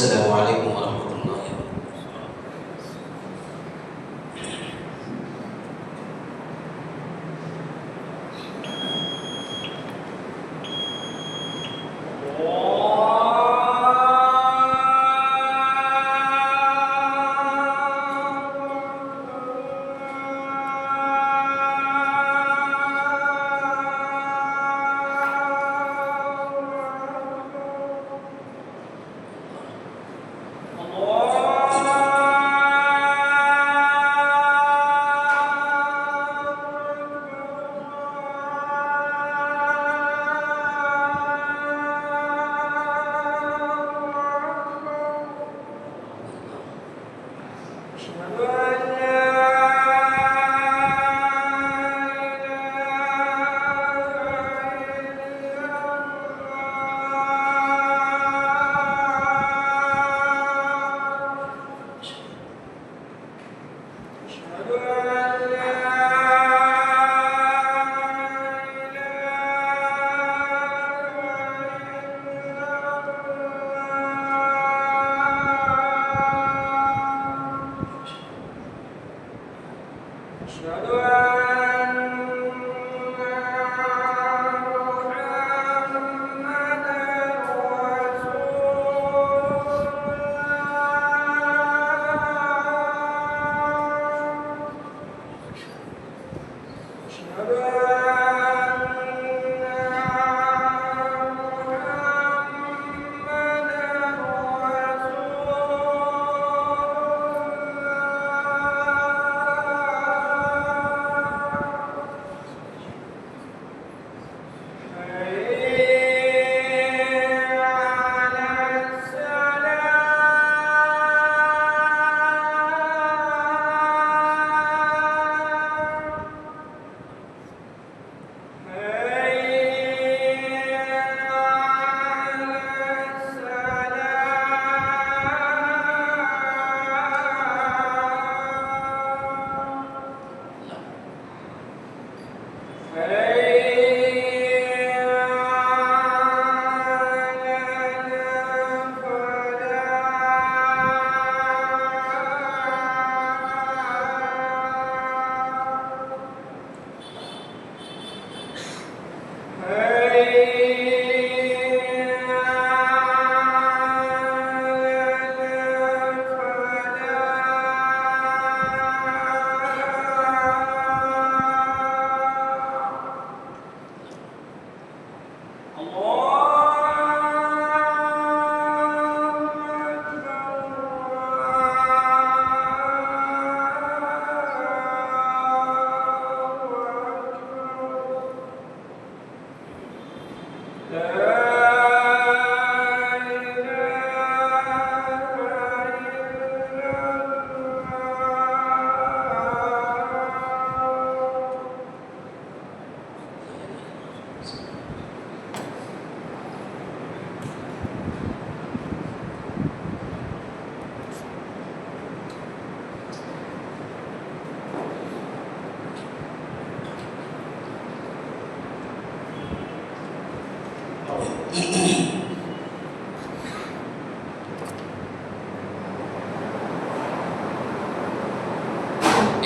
السلام عليكم ورحمة الله وبركاته.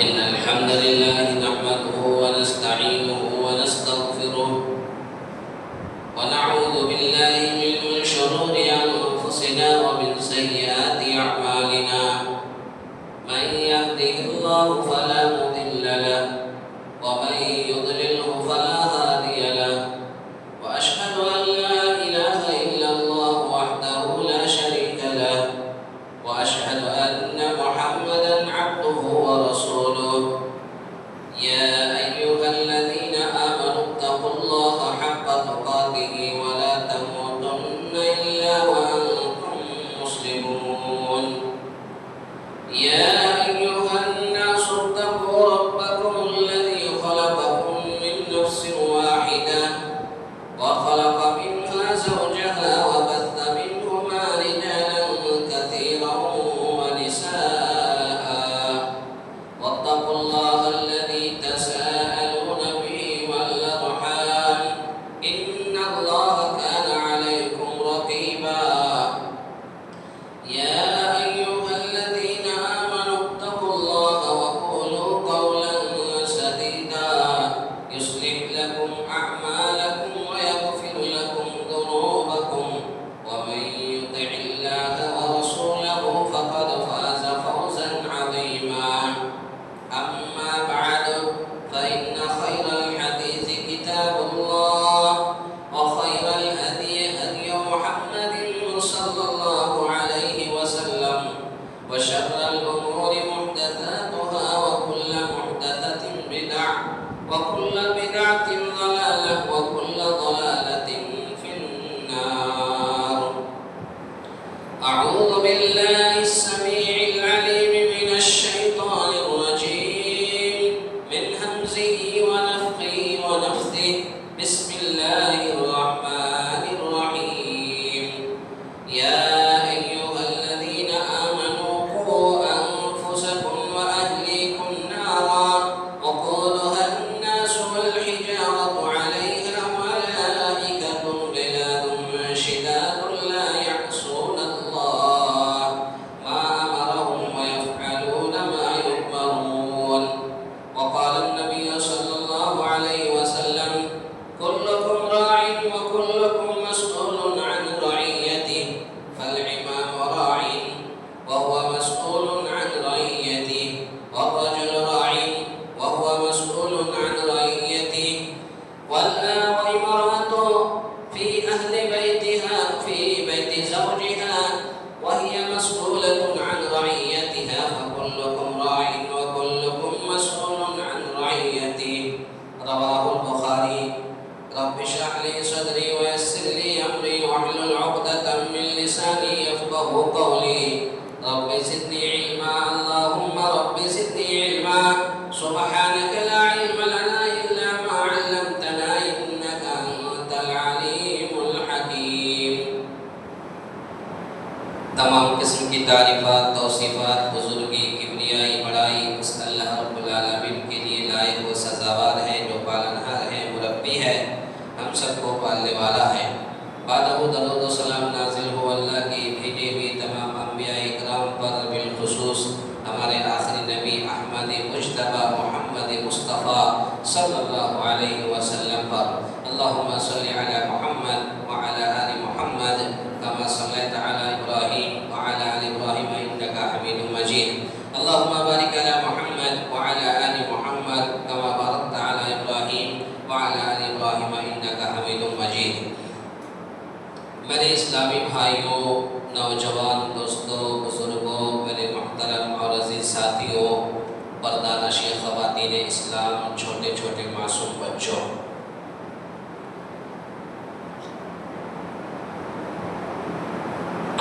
إن الحمد لله نحمده ونستعينه ونستغفره ونعوذ بالله من شرور أنفسنا ومن سيئات أعمالنا من يهده الله فلا مضل له ومن يضلله فلا هادي له وأشهد أن لا إله إلا الله وحده لا شريك له وأشهد أن محمدا عبده ورسوله يا أيها الذين آمنوا اتقوا الله حق تقاته ولا تموتن إلا وأنتم مسلمون لي صدري ويسر لي أمري واحلل عقدة من لساني يفقهوا قولي رب زدني علما اللهم رب زدني علما سبحانك لا علم لنا إلا ما علمتنا إنك أنت العليم الحكيم. تمام قسم کی تعریفات توصیفات بزرگی کبریائی بڑائی اس اللہ رب العالمین کے لیے لائق و سزاوار ہے جو پالنہار ہے مربی ہے ہم سب کو پالنے والا ہے. بعد درود و سلام نازل ہو اللہ کی بھیجی ہوئی تمام انبیاء اکرام پر بالخصوص ہمارے آخری نبی احمد مجتبی محمد مصطفیٰ صلی اللہ علیہ وسلم پر. اللہم صلی علی محمد وعلی آل محمد کما صلیت علی ابراہیم وعلی آل ابراہیم انکا حمید مجید. اللہم بارک علی محمد وعلی آل محمد کما بارکت علی ابراہیم وعلی آل ابراہیم انکا حمید مجید. میرے اسلامی بھائیوں، نوجوان دوستوں، بزرگوں، میرے محترم اور عزیز ساتھیوں، پردہ نشین خواتین اسلام، چھوٹے چھوٹے معصوم بچوں،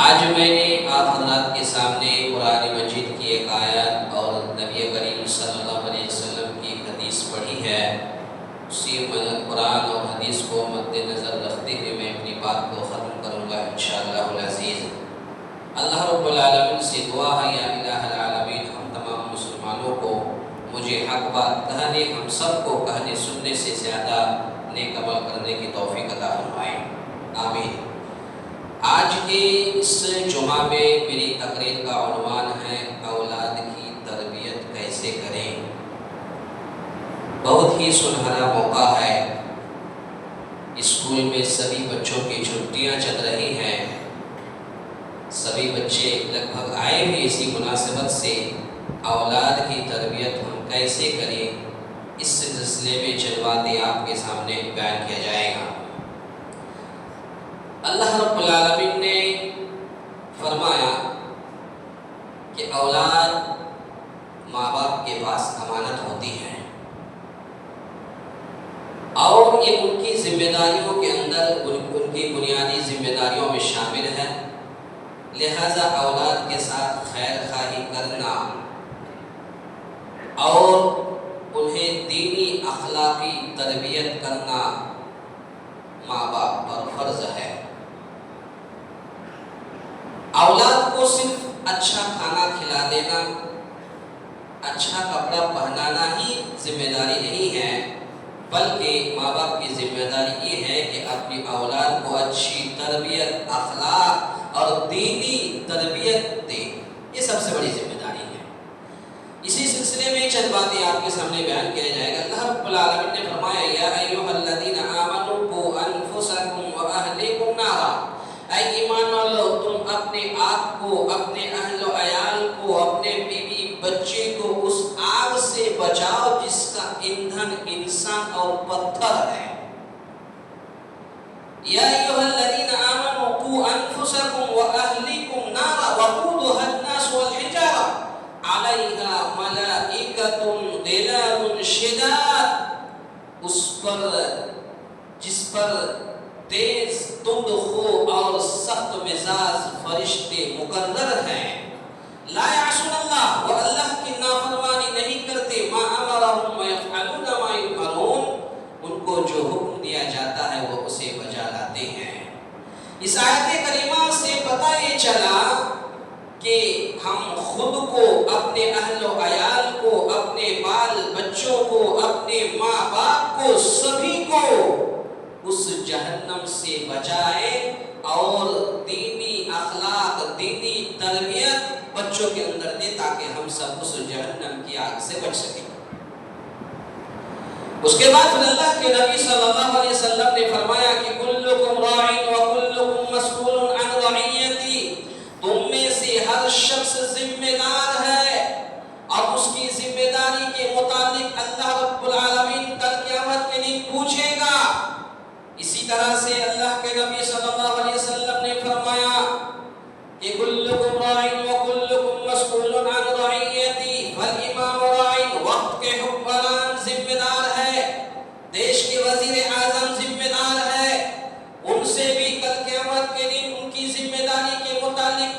آج میں نے آپ حضرات کے سامنے قرآن مجید کی ایک آیت اور نبی کریم صلی اللہ علیہ وسلم کی حدیث پڑھی ہے. اسی قرآن اور حدیث کو مد نظر رکھتے ہوئے میں اپنی بات کو ختم کروں گا انشاءاللہ العزیز. اللہ رب العالمین سے دعا ہے یا الہ العالمین ہم تمام مسلمانوں کو مجھے حق بات کہنے، ہم سب کو کہنے سننے سے زیادہ نیک عمل کرنے کی توفیق عطا فرمائے، آمین. آج کے اس جمعہ میں میری تقریر کا عنوان ہے اولاد کی تربیت کیسے کریں. بہت ہی سنہرا موقع ہے. اسکول میں سبھی بچوں کی چھٹیاں چل رہی ہیں. سبھی بچے لگ بھگ آئے بھی اسی مناسبت سے اولاد کی تربیت ہم کیسے کریں اس سلسلے میں چند باتیں آپ کے سامنے بیان کیا جائے گا. اللہ رب العالمین نے فرمایا کہ اولاد ماں باپ کے پاس امانت ہوتی ہے اور یہ ان کی ذمہ داریوں کے اندر ان کی بنیادی ذمہ داریوں میں شامل ہے. لہذا اولاد کے ساتھ خیر خواہی کرنا اور انہیں دینی اخلاقی تربیت کرنا ماں باپ پر فرض ہے. اولاد کو صرف اچھا کھانا کھلا دینا، اچھا کپڑا پہنانا ہی ذمہ داری نہیں ہے، بلکہ ماں باپ کی ذمہ داری یہ ہے کہ اپنی اولاد کو اچھی تربیت، اخلاق اور دینی تربیت دے. یہ سب سے بڑی ذمہ داری ہے. اسی سلسلے میں چند باتیں آپ کے سامنے بیان کیا جائے گا. اللہ رب العالمین نے فرمایا یا ایھا الذین آمنوا قوا انفسکم واہلیکم نارا، اے ایمان والو تم اپنے آپ کو، اپنے اہل و عیال کو، اپنے بیوی بچے کو اس آگ سے بچاؤ جس کا ایندھن انسان اور پتھر ہے. یا ایھا الذین آمنوا قوا انفسکم واہلیکم نارا وقودها الناس والحجارہ علیہا ملائکۃ غلاظ شداد، اس پر جس پر تیز تند خو اور سخت مزاج فرشتے مقرر ہیں. لا یعصون اللہ، وہ اللہ کی نافرمانی نہیں کرتے. ما امرہم ویفعلون ما یؤمرون، ان کو جو حکم دیا جاتا ہے وہ اسے بجا لاتے ہیں. اس آیت کریمہ سے پتہ یہ چلا کہ ہم خود کو، اپنے اہل و عیال کو، اپنے بال بچوں کو، اپنے ماں باپ کو، سبھی کو اس جہنم سے بچائیں اور دینی اخلاق، دینی تربیت بچوں کے اندر دیں تاکہ ہم سب اس جہنم کی آگ سے بچ سکیں. اس کے بعد پھر اللہ کے نبی صلی اللہ علیہ وسلم نے فرمایا کہ کلکم راع وکلکم مسئول عن رعیتی، تم میں سے ہر شخص ذمہ دار ہے اور اس کی ذمہ داری کے متعلق اللہ رب العالمین کل قیامت کے دن پوچھے گا. اسی طرح سے اللہ کے نبی صلی اللہ علیہ وسلم نے فرمایا کہ کلکم راع وکلکم مسئول عن رعیتی فالامام راع، وقت کے حکمران ذمہ دار ہے، دیش کے وزیر اعظم ذمہ دار ہے،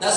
10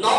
9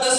10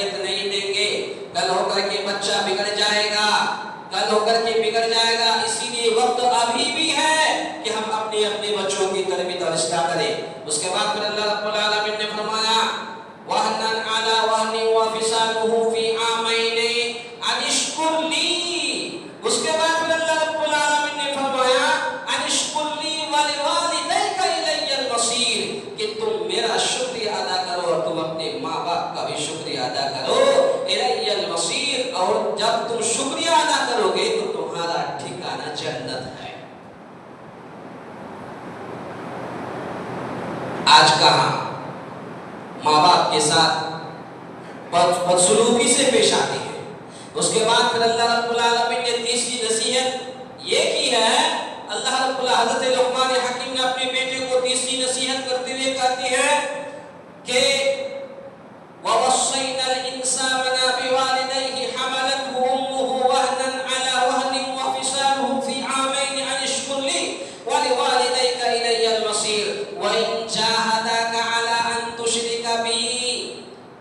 تربیت نہیں دیں گے کل ہو کر کے بچہ بگڑ جائے گا، کل ہو کر کے بگڑ جائے گا۔ اسی لیے وقت ابھی بھی ہے کہ ہم اپنے بچوں کی تربیت اور اصلاح کریں۔ اس کے بعد پھر اللہ رب العالمین نے فرمایا وَهْنًا عَلَى وَهْنٍ وَفِصَالُهُ فِي عَامَيْنِ أَنِ اشْكُرْ لِي۔ اس کے بعد پھر اللہ رب العالمین نے فرمایا أَنِ اشْكُرْ لِي وَلِوَالِدَيْكَ إِلَيَّ الْمَصِيرُ، کہ تم میرا شکریہ ادا کرو اور تم اپنے ماں باپ کا بھی شکریہ ادا کرو۔ إِلَيَّ الْمَصِيرُ، اور جب تم شکریہ ادا کرو گے تو تمہارا ٹھکانہ جنت ہے۔ آج کہاں ماں باپ کے ساتھ بدسلوکی سے پیش آتے ہیں۔ اس کے بعد پھر اللہ رب العالمین نے تیسری نصیحت یہ کی ہے، اللہ رب العالمین حضرت لقمان حکیم نے اپنے بیٹے کو تیسری نصیحت کرتے ہوئے کہتے ہیں کہ وَوَصَّيْنَا الْإِنسَانَ بِوَالِدَيْهِ حَمَلَتْهُ أُمُّهُ وَهْنًا عَلَى وَهْنٍ وَفِصَالُهُ فِي عَامَيْنِ أَنِ اشْكُرْ لِي وَلِوَالِدَيْكَ إِلَيَّ الْمَصِيرُ وَإِنْ جَاهَدَاكَ عَلَى أَن تُشْرِكَ بِي۔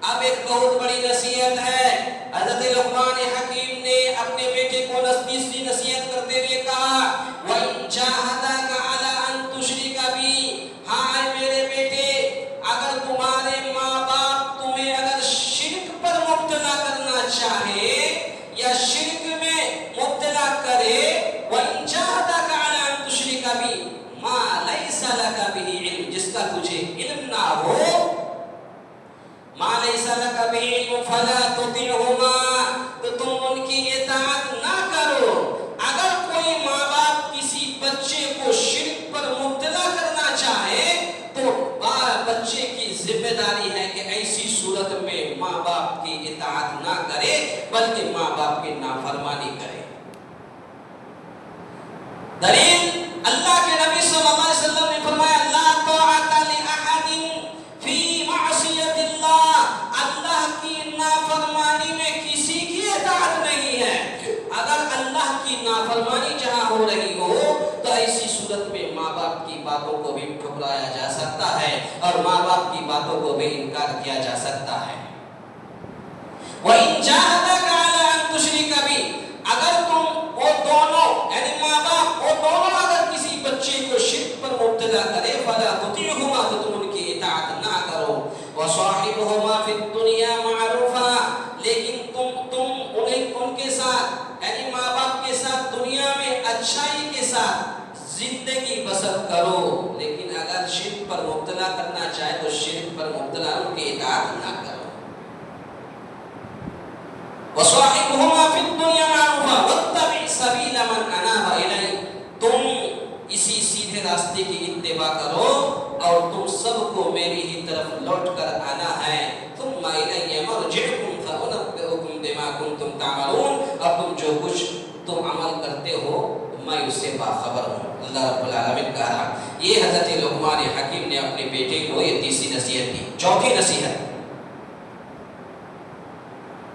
اب ایک بہت بڑی نصیحت ہے، حضرت لقمان حکیم نے اپنے بیٹے کو تیسری نصیحت کرتے ہوئے کہا وَإِنْ جَاهَدَاكَ عَلَى أَن تُشْرِكَ بِي، ہاں اے میرے بیٹے اگر تمہارے ماں باپ تمہیں اگر شرک پر مبتلا کرنا چاہے یا شرک میں مبتلا کرے، وَإِنْ جَاهَدَاكَ عَلَى أَن تُشْرِكَ بِي مَا لَيْسَ لَكَ بِهِ عِلْمٌ، جس کا تجھے علم نہ ہو، مَا لَيْسَ لَكَ بِهِ عِلْمٌ فَلَا تُطِعْهُمَا، تو تم ان کی اطاعت نہ کرو۔ اگر کوئی ماں باپ کسی بچے کو شرک پر مبتلا کرنا چاہے تو بچے کی ذمہ داری ہے کہ ایسی صورت میں ماں باپ کی اطاعت نہ کرے بلکہ ماں باپ کی نافرمانی کرے۔ دلیل اللہ کے نبی صلی اللہ علیہ وسلم نے فرمایا لا طاعت لأحد فی معصیت اللہ، اللہ کی نافرمانی میں کسی کی اطاعت نہیں ہے۔ اگر اللہ کی نافرمانی جہاں ہو رہی ہو تو ایسی صورت میں ماں باپ کی باتوں کو بھی ٹھکرایا جا سکتا ہے اور ماں باپ کی باتوں کو بھی انکار کیا جا سکتا ہے۔ وَإِنْ جَاهَدَاكَ عَلَىٰ أَن تُشْرِكَ بِي، اگر تم وہ دونوں یعنی ماں باپ وہ دونوں اگر کسی بچے کو شرک پر مبتلا کرے فَلَا تُطِعْهُمَا، تو تم ان کی اطاعت نہ کرو۔ وَصَاحِبْهُمَا فِي الدُّنْيَا مَعْرُوفًا، لیکن تم ان کے ساتھ یعنی ماں باپ کے ساتھ دنیا میں اچھائی کے ساتھ زندگی بسر کرو، لیکن اگر شرک پر مبتلا کرنا چاہے تو شرک پر مبتلا ان کی اطاعت نہ کرو۔ وَصَاحِبْهُمَا فِي الدُّنْيَا مَعْرُوفًا وَاتَّبِعْ سَبِيلَ مَنْ أَنَابَ إِلَيَّ، تم اسی سیدھے راستے کی اتباع کرو اور تم سب کو میری ہی طرف لوٹ کر آنا ہے۔ ثُمَّ إِلَيَّ مَرْجِعُكُمْ فَأُنَبِّئُكُم بِمَا كُنتُمْ تَعْمَلُونَ، اب تم جو کچھ تم عمل کرتے ہو میں اس سے باخبر ہوں۔ اللہ رب العالمین کہا یہ حضرت لقمان حکیم نے اپنے بیٹے کو یہ تیسری نصیحت دی۔ چوتھی نصیحت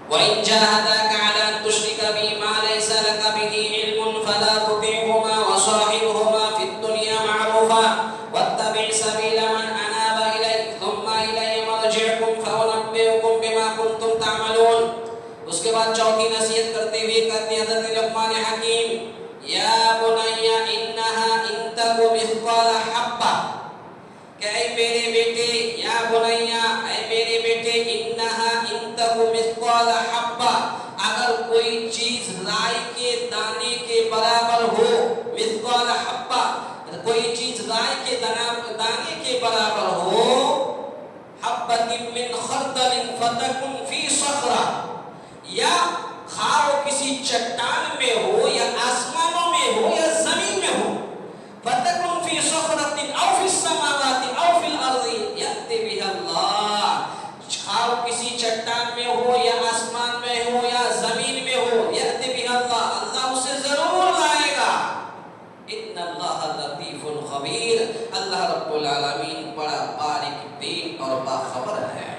وَإِنْ جَاهَدَاكَ عَلَىٰ أَن تُشْرِكَ بِي مَا لَيْسَ لَكَ بِهِ عِلْمٌ فَلَا تُطِعْهُمَا وَصَاحِبْهُمَا فِي الدُّنْيَا مَعْرُوفًا وَاتَّبِعْ سَبِيلَ مَنْ أَنَابَ إِلَيَّ ثُمَّ إِلَيَّ مَرْجِعُكُمْ فَأُنَبِّئُكُم بِمَا كُنتُمْ تَعْمَلُونَ۔ اس کے بعد چوتھی نصیحت کرتے ہوئے کہتے ہیں حضرت لقمان حکیم یا بنی انها ان تک مثقال حبہ، کہ اے میرے بیٹے یا بنیا اے میرے بیٹے انها ان تک مثقال حبہ، اگر کوئی چیز رائی کے دانے کے برابر ہو، مثقال حبہ کوئی چیز رائی کے دانے کے برابر ہو، حبۃ من خردل فتکن فی صخرہ، یا خواہ کسی چٹان میں ہو یا آسمانوں میں ہو یا زمین میں ہو، فتکن فی صخرۃ او فی السماوات او فی الارض یأت بها اللہ، خواہ کسی چٹان میں ہو یا آسمان میں ہو یا زمین میں ہو، یأت بها اللہ، اللہ اسے ضرور لائے گا۔ ان اللہ لطیف خبیر، اللہ رب العالمین بڑا باریک بین اور باخبر ہے۔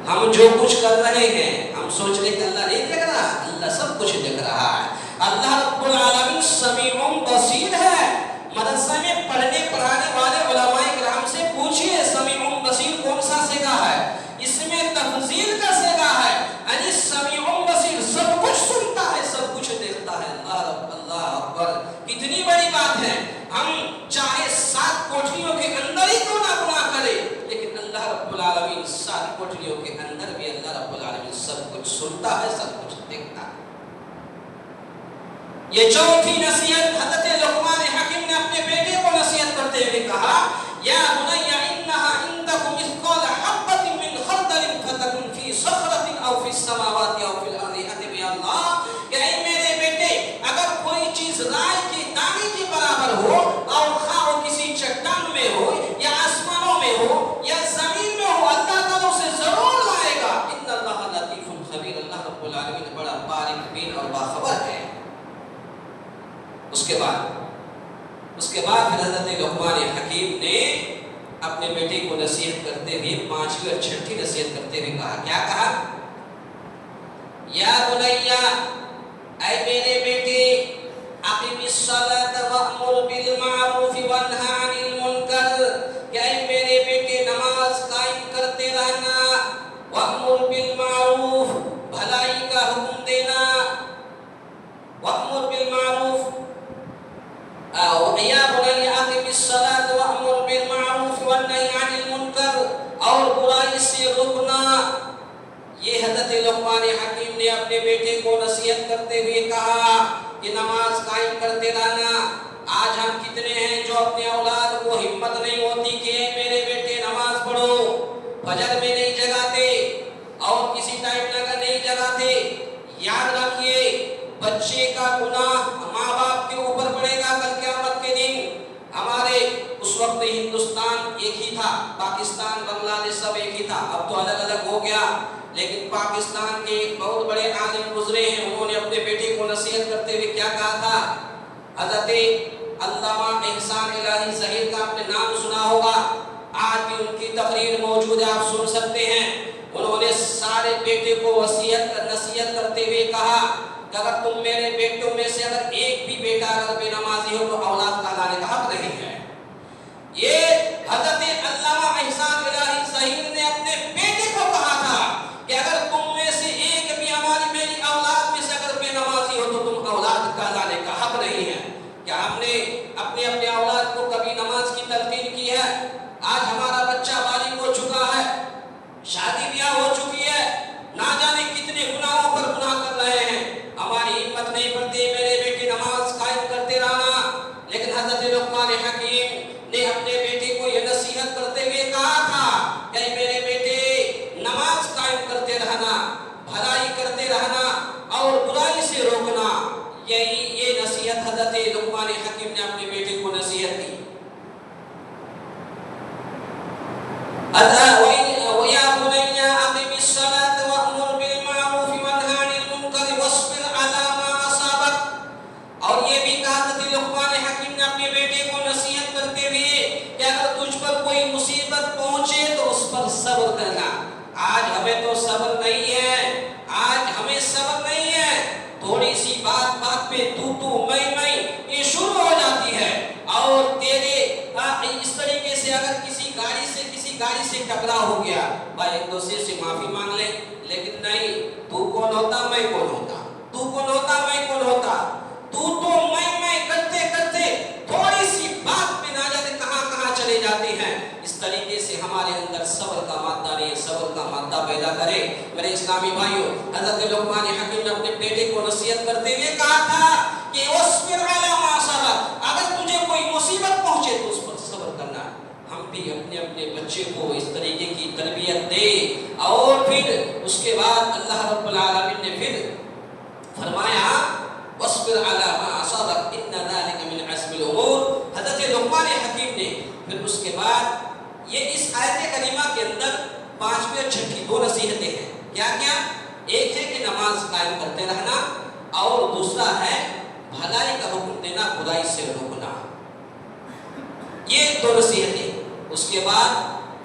ہم جو کچھ کر رہے ہیں ہم سوچ رہے کہ اللہ نہیں دیکھ رہا، اللہ سب کچھ دیکھ رہا ہے۔ اللہ رب العالمین سمیع بصیر ہے۔ مدرسہ میں پڑھنے پڑھانے والے علماء کرام سے پوچھئے سمیع بصیر کون سا صیغہ ہے؟ اس میں تفضیل کا صیغہ سب کچھ سنتا ہے، سب کچھ دیکھتا ہے۔ یہ چوتھی نصیحت حضرت لقمان حکیم نے اپنے بیٹے کو نصیحت کرتے ہوئے کہا، یا بنی انہا ان تک مثقال حبۃ من خردل فتکن فی صخرۃ او فی السماوات او فی الارض یأتی بہا اللہ، کہ اے میرے بیٹے اگر کوئی چیز رائے کے دانے کے برابر ہو اور خواہ وہ کسی چٹان میں ہو یا آسمانوں میں ہو یا زمین میں ہو، اللہ تعالیٰ اسے ضرور لائے گا۔ ان اللہ لطیف خبیر، اللہ رب العالمین بڑا باریک بین اور باخبر ہے۔ اس کے بعد پھر حضرت لقمان حکیم نے اپنے بیٹے کو نصیحت کرتے ہوئے پانچویں اور چھٹی نصیحت کرتے ہوئے کہا، کیا کہا؟ یا بنیا، اے میرے بیٹے، اقم الصلاۃ وامر بالمعروف وانہی عن المنکر، کہ اے میرے بیٹے نماز قائم کرتے رہنا، وامر بالمعروف، بھلائی کا حکم دینا، وامر بالمعروف، یا بنی اقم الصلاۃ وامر بالمعروف وانہی عن المنکر، اور برائی سے روکنا۔ یہ حضرت لقمان حکیم نے اپنے بیٹے کو نصیحت کرتے ہوئے کہا کہ نماز قائم کرتے رہنا۔ آج ہم کتنے ہیں جو اپنے اولاد کو ہمت نہیں ہوتی کہ میرے بیٹے نماز پڑھو، فجر میں نہیں جگاتے اور کسی ٹائم لگا نہیں جگاتے۔ یاد رکھیے، بچے کا گناہ ماں باپ کے اوپر پڑے گا کل قیامت کے دن۔ ہمارے اس وقت ہندوستان ایک ہی تھا، پاکستان بنگلہ دیش سب ایک ہی تھا، اب تو الگ الگ ہو گیا، لیکن پاکستان کے ایک بہت بڑے عالم گزرے ہیں، انہوں نے اپنے بیٹے کو نصیحت کرتے ہوئے کیا کہا تھا؟ حضرت علامہ احسان الہی ظہیر کا آپ نے نام سنا ہوگا، آج بھی ان کی تقریر موجود ہے، آپ سن سکتے ہیں۔ انہوں نے سارے بیٹے کو نصیحت کرتے ہوئے کہا کہ اگر تم میرے بیٹوں میں سے اگر ایک بھی بیٹا اگر بے نمازی ہو تو اولاد کا لانے کا حق نہیں ہے۔ یہ حضرت علامہ احسان الہی ظہیر نے اپنے بیٹے کو کہا تھا کہ اگر تم میں سے ایک بھی ہماری میری اولاد میں سے اگر بے نمازی ہو تو تم اولاد کا لانے کا حق نہیں ہے۔ کیا ہم نے اپنے اولاد کو کبھی نماز کی تلقین کی ہے؟ آج ہمارا بچہ بالغ ہو چکا ہے، شادی بیاہ ہو چکی ہے، نہ جانے کتنے گناہوں پر گناہ کر رہے ہیں، ہماری ہمت نہیں پڑتی میرے بیٹے نماز قائم کرتے رہنا۔ لیکن حضرت لقمان حکیم نے اپنے بیٹے کو یہ نصیحت کرتے ہوئے کہا تھا کہ میرے بیٹے نماز قائم کرتے رہنا، بھلائی کرتے رہنا اور برائی سے روکنا۔ یہ نصیحت حضرت لقمان حکیم نے اپنے بیٹے کو نصیحت دی۔ وَيَا بُنَيَّ أَقِمِ الصَّلَاةَ وَأْمُرْ بِالْمَعْرُوفِ وَانْهَ عَنِ الْمُنكَرِ وَاصْبِرْ عَلَى مَا أَصَابَكَ، اور یہ بھی کہا حضرت لقمان حکیم نے اپنے بیٹے کو نصیحت کرتے ہوئے کہ اگر تجھ پر کوئی مصیبت پہنچے تو اس پر صبر کرنا۔ آج ہمیں تو صبر نہیں ہے، آج ہمیں صبر نہیں ہے، تھوڑی سی بات پہ تو میں یہ شروع ہو جاتی ہے، اور تیرے اس طریقے سے اگر کسی گاڑی سے ٹکراؤ ہو گیا، بھائی ایک دوسرے سے معافی مانگ لے، لیکن نہیں، تو کون ہوتا میں کون ہوتا، تو کون ہوتا میں کون ہوتا، تو میں کرتے کرتے تھوڑی سی بات پہ نہ جانے کہاں چلے جاتے ہیں۔ اس طریقے سے ہمارے اندر صبر کا مادہ نہیں، صبر کا مادہ پیدا کرے۔ میرے اسلامی بھائیوں، حضرت لقمان حکیم نے اپنے بیٹے کو نصیحت کرتے ہوئے کہا تھا کہ واصبر علی ما اصابک، اگر تجھے کوئی مصیبت پہنچے تو اس پر صبر کرنا۔ ہم بھی اپنے بچے کو اس طریقے کی تربیت دے، اور پھر اس کے بعد اللہ رب العالمین نے پھر فرمایا واصبر علی ما اصابک ان ذلک من عزم الامور۔ حضرت لقمان حکیم نے پھر اس کے بعد یہ اس آیت کریمہ کے اندر پانچویں اور چھٹی دو نصیحتیں ہیں۔ کیا ایک ہے کہ نماز قائم کرتے رہنا، اور دوسرا ہے بھلائی کا حکم دینا، برائی سے روکنا۔ یہ دو نصیحتیں۔ اس کے بعد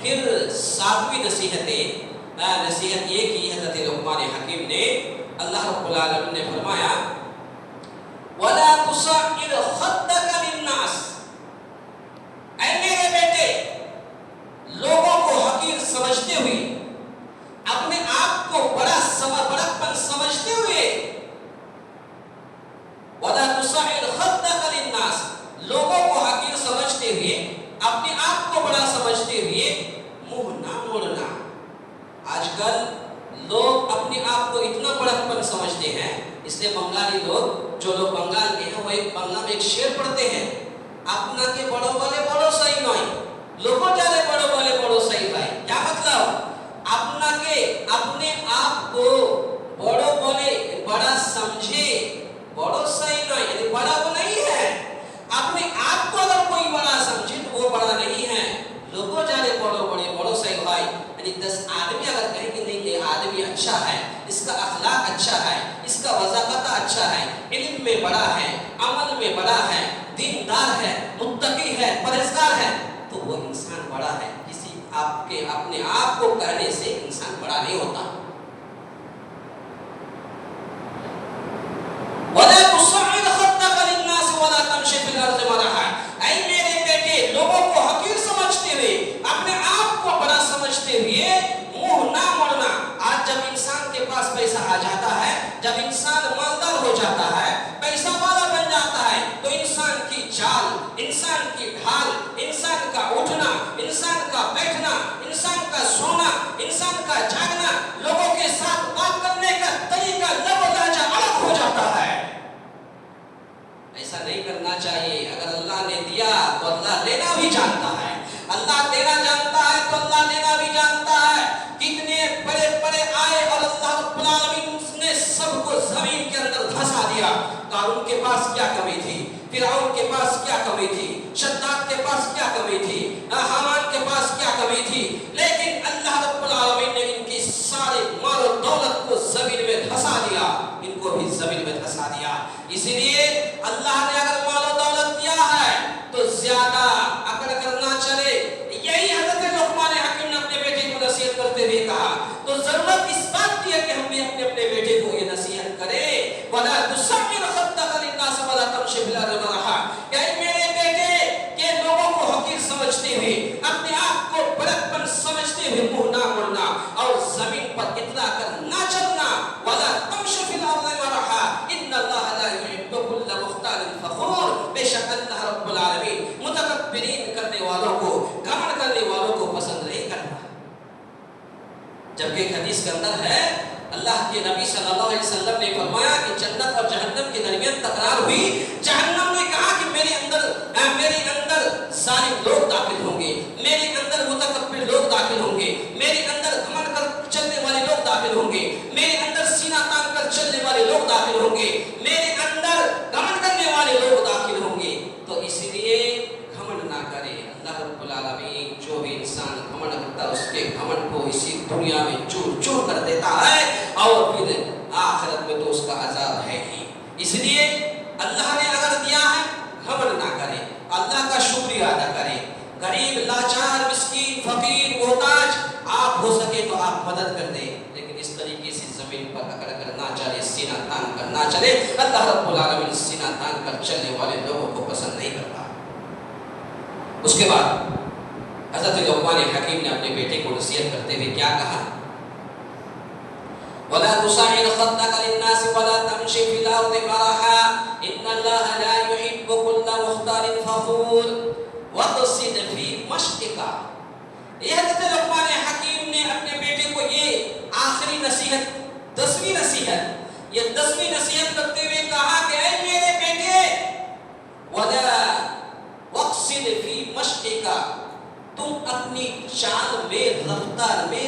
پھر ساتویں نصیحت یہ کی حضرت لقمان حکیم نے، اللہ رب العالمین نے فرمایا وَلَا تُصَعِّرْ خَدَّكَ لِلنَّاسِ، اے میرے بیٹے لوگوں کو حقیر سمجھتے ہوئے، اپنے آپ کو بڑکپن سمجھتے ہوئے، وَلَا تُصَعِّرْ خَدَّكَ لِلنَّاسِ، لوگوں کو حقیر سمجھتے ہوئے، اپنے آپ کو بڑا سمجھتے ہوئے منہ نہ موڑنا۔ آج کل لوگ اپنے اپنے آپ کو اتنا بڑکپن سمجھتے ہیں. اس لیے بنگالی لوگ جو لوگ بنگال کے ہیں وہ ایک بنگلہ میں ایک شعر پڑھتے ہیں, اپنا کے بڑوں والے بڑوں صحیح نہیں لوگوں جارے بڑوں والے بڑوں صحیح بھائی. کیا مطلب؟ اپنا کے اپنے آپ کو بڑوں بولے بڑا سمجھے بڑوں صحیح نہیں, یعنی بڑا وہ نہیں ہے. اپنے آپ کو اگر کوئی بڑا سمجھے تو وہ بڑا نہیں ہے. لوگوں جارے بڑوں بڑے بڑوں صحیح بھائی, یعنی 10 آدمی اگر کہیں کہ نہیں یہ آدمی اچھا ہے, اس کا اخلاق اچھا ہے, اس کا وضاحت اچھا ہے, علم میں بڑا ہے, عمل میں بڑا ہے, دیندار ہے, متقی ہے, پرہیزگار ہے, تو وہ انسان بڑا ہے. کسی آپ کے اپنے آپ کو کہنے سے انسان بڑا نہیں ہوتا. وَلَا تُصَعِّرْ خَدَّكَ لِلنَّاسِ وَلَا تَمْشِ فِي الْأَرْضِ مَرَحًا. اے میرے بیٹے, لوگوں کو حقیر سمجھتے ہوئے, اپنے آپ کو بڑا سمجھتے ہوئے منہ نہ موڑنا. آج جب انسان کے پاس پیسہ آ جاتا ہے, جب انسان مالدار ہو جاتا ہے, پیسہ والا بن جاتا ہے, تو انسان کی چال, انسان کی ڈھال, انسان کا اٹھنا, انسان کا بیٹھنا, انسان کا سونا, انسان کا جاگنا, لوگوں کے ساتھ بات کرنے کا طریقہ, لب و لہجہ الگ ہو جاتا ہے. ایسا نہیں کرنا چاہیے. اگر اللہ نے دیا تو اللہ لینا بھی جانتا ہے, اللہ دینا جانتا ہے تو اللہ لینا بھی جانتا ہے. کتنے بڑے بڑے آئے اور اللہ رب العالمین نے سب کو زمین کے اندر دھسا دیا. قارون کے پاس کیا کمی تھی, فرعون کے پاس کیا کمی تھی, شداد کے پاس کیا کمی تھی, حامان کے پاس کیا کمی تھی, لیکن اللہ رب العالمین نے ان کی سارے مال و دولت کو زمین میں دھسا دیا, ان کو بھی زمین میں دھسا دیا. اسی لیے اللہ نے اگر مال و دولت دیا ہے تو زیادہ اکڑ کر نہ چلے. یہی حضرت لقمان حکیم نے اپنے بیٹے کو نصیحت کرتے ہوئے کہا. تو ضرورت اس بات کی ہے کہ ہم بھی اپنے بیٹے کو یہ نصیحت کریں, وَلَا تُصَعِّرْ خَدَّكَ لِلنَّاسِ وَلَا تَمْشِ فِي الْأَرْضِ مَرَحًا. کہ میرے بیٹے کہ لوگوں کو حقیر سمجھتے ہوئے, اپنے آپ کو بڑکپن سمجھتے ہوئے منہ نہ موڑنا اور زمین پر اتنا کر نہ چلنا. وَلَا تَمْشِ فِي الْأَرْضِ مَرَحًا إِنَّ اللَّهَ لَا يُحِبُّ كُلَّ مُخْتَالٍ فَخُورٍ. بے شک اللہ رب العالمین متکبرین کرنے والوں کو, گھمنڈ کرنے والوں کو پسند نہیں کرتا. جبکہ ایک حدیث کے اندر ہے, اللہ کے نبی صلی اللہ علیہ وسلم نے فرمایا کہ جنت اور جہنم کے درمیان تکرار ہوئی. جہنم نے کہا کہ میرے اندر ظالم لوگ داخل ہوں گے, میرے اندر متکبر لوگ داخل ہوں گے, میرے اندر گھمنڈ کر چلنے والے لوگ داخل ہوں گے, میرے اندر سینہ تان کر چلنے والے لوگ داخل ہوں گے, میرے اندر گھمنڈ کرنے والے لوگ داخل ہوں گے. تو اس لیے گھمنڈ نہ کرے. اللہ رب العالمین جو بھی انسان گھمنڈ کرتا ہے اس کے گھمنڈ کو اسی دنیا میں چور چور کر دیتا ہے, اور پھر آخرت میں تو اس کا عذاب ہے ہی. اس لیے اللہ نے اگر دیا ہے گھمنڈ نہ کرے, اللہ کا شکریہ ادا کرے. غریب, لاچار, مسکین, فقیر, محتاج آپ ہو سکے تو آپ مدد کر دیں, لیکن اس طریقے سے زمین پر اکڑ کر نہ چلے, سینہ تان کر نہ چلے. اللہ رب العالمین سینہ تان کر چلنے والے لوگوں کو پسند نہیں کرتا. اس کے بعد حضرت لقمان حکیم نے اپنے بیٹے کو نصیحت کرتے ہوئے کیا کہا؟ وَلَا تُصَعِّرْ خَدَّكَ لِلنَّاسِ وَلَا تَمْشِ فِي الْأَرْضِ مَرَحًا إِنَّ اللَّهَ لَا يُحِبُّ كُلَّ مُخْتَالٍ فَخُورٍ وَاقْصِدْ فِي مَشْطِكَ. یہ حضرت لقمان حکیم نے اپنے بیٹے کو یہ آخری نصیحت, 10ویں نصیحت, یہ 10ویں نصیحت کرتے ہوئے کہا کہ اے میرے بیٹے, وَلَا وَاقْصِدْ فِي مَشْطِكَ, تم اپنی چال میں, رفتار میں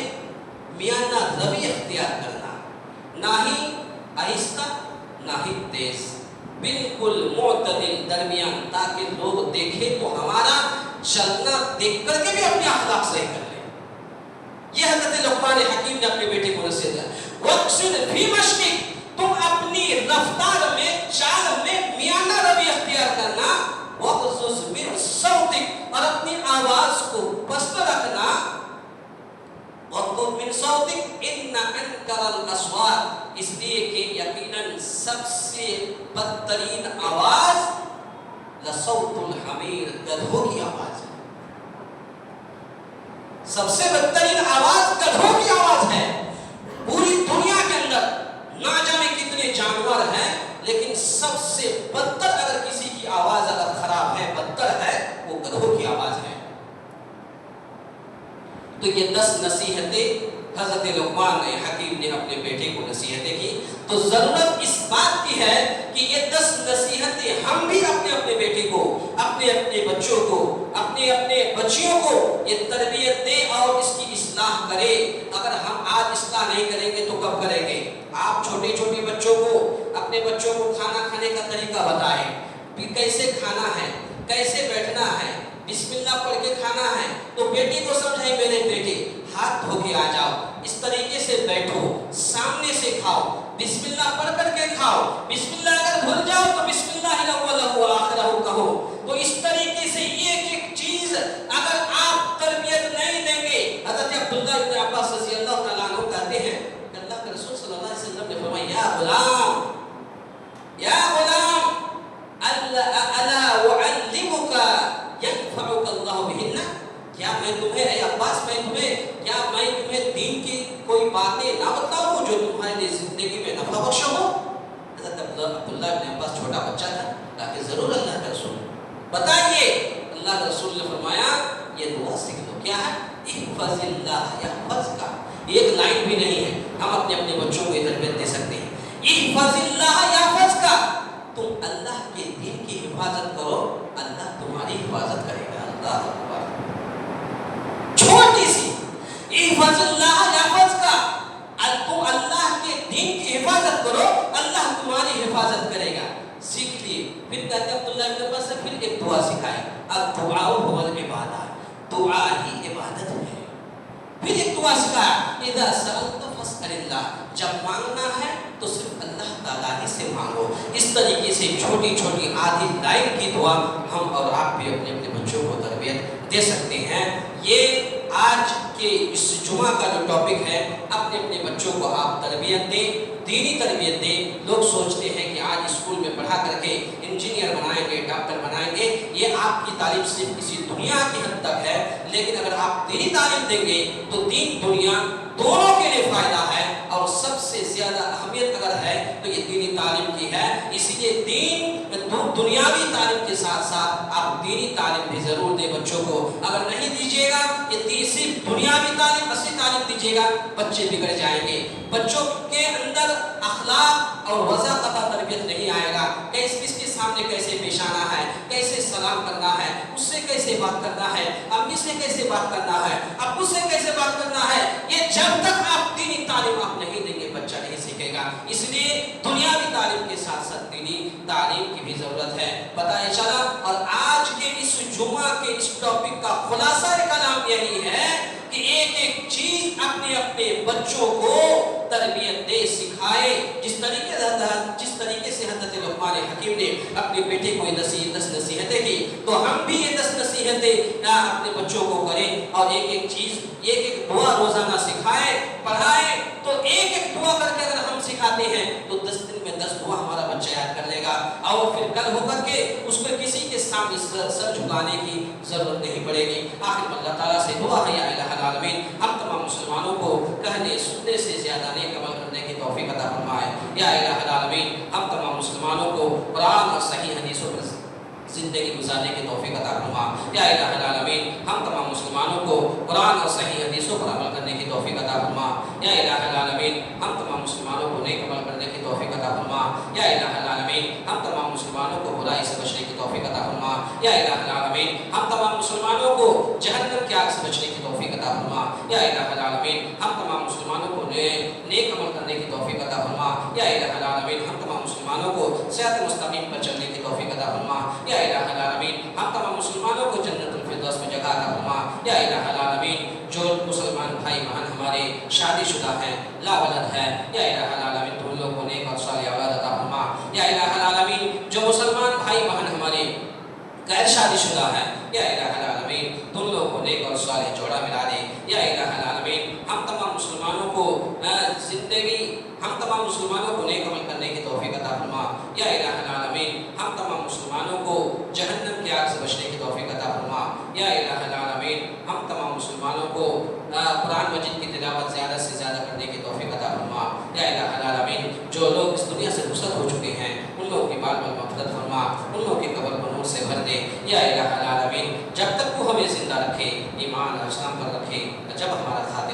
میانہ روی اختیار کرنا, نہ ہی آہستہ نہ ہی تیز, بالکل معتدل درمیان, تاکہ لوگ دیکھیں تو ہمارا چلنا دیکھ کر کے بھی اپنے اخلاق صحیح کر لیں. یہ حضرت لقمان حکیم نے اپنے بیٹے کو نصیحت دیا. وَاقْصِدْ فِي مَشْطِكَ, تم اپنی رفتار میں, چال میں میانہ روی اختیار کرنا. وَاغْضُضْ مِنْ صَوْتِكَ, اور اپنی آواز کو پست رکھنا. وَاغْضُضْ مِنْ صَوْتِكَ إِنَّ أَنْكَرَ الْأَصْوَاتِ, اس لیے کہ یقیناً سب سے بدترین آواز لَصَوْتُ الْحَمِيرِ, گدھوں کی آواز ہے. سب سے بدترین آواز گدھوں کی آواز ہے. پوری دنیا کے اندر نہ جانے کتنے جانور ہیں, لیکن سب سے بدتر اگر کسی کی آواز اگر خراب ہے, بدتر ہے, وہ گدھوں کی آواز ہے. تو یہ 10 نصیحتیں حضرت لقمان حکیم نے اپنے بیٹے کو نصیحتیں کی، تو ضرورت اس بات کی ہے کہ یہ 10 نصیحتیں ہم بھی اپنے اپنے بیٹے کو، اپنے اپنے بچوں کو، اپنے اپنے بچیوں کو یہ تربیت دیں اور اس کی اصلاح کریں۔ اگر ہم آج اصلاح نہیں کریں گے تو کب کریں گے؟ آپ چھوٹے چھوٹے بچوں کو، اپنے بچوں کو کھانا کھانے کا طریقہ بتائیں، کیسے کھانا ہے، کیسے بیٹھنا ہے، بسم اللہ پڑھ کے کھانا ہے، تو بیٹے کو سمجھائیں میرے بیٹے ہاتھ دھو کے آ جاؤ، اس طریقے سے بیٹھو، سامنے سے کھاؤ، بسم اللہ پڑھ کر کے کھاؤ، بسم اللہ اگر بھول جاؤ تو بسم اللہ الاولہ والآخرہ کہو۔ تو اس طریقے سے ایک ایک چیز اگر آپ تربیت نہیں دیں گے، حضرت عبداللہ ابن عباس رضی اللہ تعالیٰ عنہ کہتے ہیں کہ اللہ کے رسول صلی اللہ علیہ وسلم نے فرمایا یا غلام الا اعلمک ينفعك اللہ بہن، کیا میں تمہیں اے عباس کیا میں تمہیں دین کی کوئی باتیں نہ بتاؤں جو تمہارے لیے زندگی میں نفع بخش ہو؟ حضرت عبداللہ ابن عباس چھوٹا بچہ تھا، کہا کہ ضرور اللہ کے رسول بتائیے۔ اللہ کے رسول نے فرمایا یہ دعا سیکھ لو، کیا ہے؟ احفظ اللہ یحفظک۔ ایک لائن بھی نہیں ہے، ہم اپنے اپنے بچوں کو یہ تربیت دے سکتے ہیں، احفظ اللہ یحفظک، تم اللہ کے دین کی حفاظت کرو، اللہ تمہاری حفاظت کرے گا۔ اللہ اکبر، چھوٹی سی احفظ اللہ یحفظک، تم اللہ کے دین کی حفاظت کرو، اللہ تمہاری حفاظت کرے گا۔ سیکھ لیے۔ پھر کہتے ہیں عبداللہ ابن عباس سے پھر ایک دعا سکھائے، الدعاء هو العبادہ، دعا ہی عبادت ہے۔ پھر ایک دعا سکھایا، اذا سألت فاسأل اللہ، جب مانگنا ہے تو صرف اللہ تعالیٰ ہی سے مانگو۔ اس طریقے سے چھوٹی چھوٹی آدھی لائن کی دعا ہم اور آپ بھی اپنے اپنے بچوں کو تربیت دے سکتے ہیں۔ یہ آج کے اس جمعہ کا جو ٹاپک ہے، اپنے اپنے بچوں کو آپ تربیت دیں، دینی تربیت دیں۔ لوگ سوچتے ہیں کہ آج اسکول میں پڑھا کر کے انجینئر بنائیں گے، ڈاکٹر بنائیں گے، یہ آپ کی تعلیم صرف کسی دنیا کی حد تک ہے، لیکن اگر آپ دینی تعلیم دیں گے تو دین دنیا دونوں کے لیے فائدہ ہے، اور سب سے زیادہ اہمیت اگر ہے تو یہ دینی تعلیم کی ہے۔ اسی لیے دین دنیاوی تعلیم کے ساتھ ساتھ آپ دینی تعلیم بھی ضرور دیں بچوں کو۔ اگر نہیں دیجیے گا، یہ صرف دنیاوی تعلیم، اصلی تعلیم دیجیے گا، بچے بگڑ جائیں گے۔ بچوں کے اندر اخلاق اور وضاحت تربیت نہیں آئے گا، کس کے سامنے کیسے پیش آنا ہے، کیسے سلام کرنا ہے، اس سے کیسے بات کرنا ہے، امی سے کیسے بات کرنا ہے، ابو سے کیسے بات کرنا ہے، یہ جب تک آپ دینی تعلیم آپ نہیں دیں گے بچہ نہیں سیکھے گا۔ اس لیے دنیاوی تعلیم کے ساتھ ساتھ دینی تعلیم کی بھی ضرورت ہے۔ پتہ چلا، اور آج کے اس جمعہ کے اس ٹاپک کا خلاصہ کلام یہی ہے کہ ایک ایک چیز اپنے اپنے بچوں کو تربیت دے، سکھائے، جس طریقے سے حضرت لقمان حکیم نے اپنے بیٹے کو 10 نصیحتیں کی، تو ہم بھی یہ 10 نصیحتیں اپنے بچوں کو کریں، اور ایک ایک چیز، ایک ایک دعا روزانہ سکھائیں، پڑھائیں۔ تو ایک ایک دعا کر کے اگر ہم سکھاتے ہیں تو 10 دن میں 10 دعا ہمارا بچہ یاد کر لے گا، اور پھر کل ہو کر کے اس کو کسی کے سامنے سر جھکانے کی ضرورت نہیں پڑے گی۔ آخر میں اللہ تعالیٰ سے دعا ہے، یا الہ العالمین ہم تمام مسلمانوں کو کہنے سننے سے زیادہ نیک عمل کرنے کی توفیق عطا فرمائے۔ یا الہ العالمین ہم تمام مسلمانوں کو قرآن اور صحیح حدیثوں پر زندگی گزارنے کی توفیق عطا فرما۔ یا الہ العالمین ہم تمام مسلمانوں کو قرآن اور صحیح حدیثوں پر عمل کرنے کی توفیق عطا فرما۔ یا الہ العالمین ہم تمام مسلمانوں کو نیک عمل کرنے کی توفیق عطا فرما۔ یا الہ العالمین ہم تمام مسلمانوں کو برائی سے بچنے کی توفیق عطا فرما۔ یا الہ العالمین ہم تمام مسلمانوں کو جہنم کی آگ سے بچنے کی توفیق عطا فرما۔ یا الہ العالمین ہم تمام مسلمانوں کو نیک عمل کرنے کی توفیق عطا فرما۔ یا الہ العالمین ہم تمام مسلمانوں کو صراط مستقیم پر چلنے کی توفیق عطا فرما۔ یا الہ العالمین ہم تمام مسلمانوں کو جنت الفردوس میں جگہ عطا فرما۔ یا الہ العالمین جو مسلمان بھائی بہن ہمارے شادی شدہ ہیں، لا ولد ہے، یا الہ العالمین تو ان لوگوں کو نیک اور صالح اولاد عطا فرما۔ یا الہ العالمین جو مسلمان بھائی بہن ہمارے غیر شادی شدہ ہیں، یا الہ العالمین تم لوگوں کو نیک اور صالح جوڑا ملا دے۔ یا الہ العالمین ہم تمام مسلمانوں کو ہم تمام مسلمانوں کو نیک عمل کرنے کی توفیق عطا فرما۔ یا الہ العالمین ہم تمام مسلمانوں کو جہنم کی آگ سے بچنے کی توفیق عطا فرما۔ یا الہ العالمین ہم تمام مسلمانوں کو قرآن مجید کی تلاوت زیادہ سے زیادہ کرنے کی توفیق عطا فرما۔ یا الہ العالمین جو لوگ اس دنیا سے رخصت ہو چکے ہیں ان لوگوں کی بال بال مغفرت فرما، ان لوگوں کے قبر کو نور سے بھر دے۔ یا الہ العالمین جب تک تو ہمیں زندہ رکھے، ایمان اور اسلام پر رکھے، جب ہمارا خاتمہ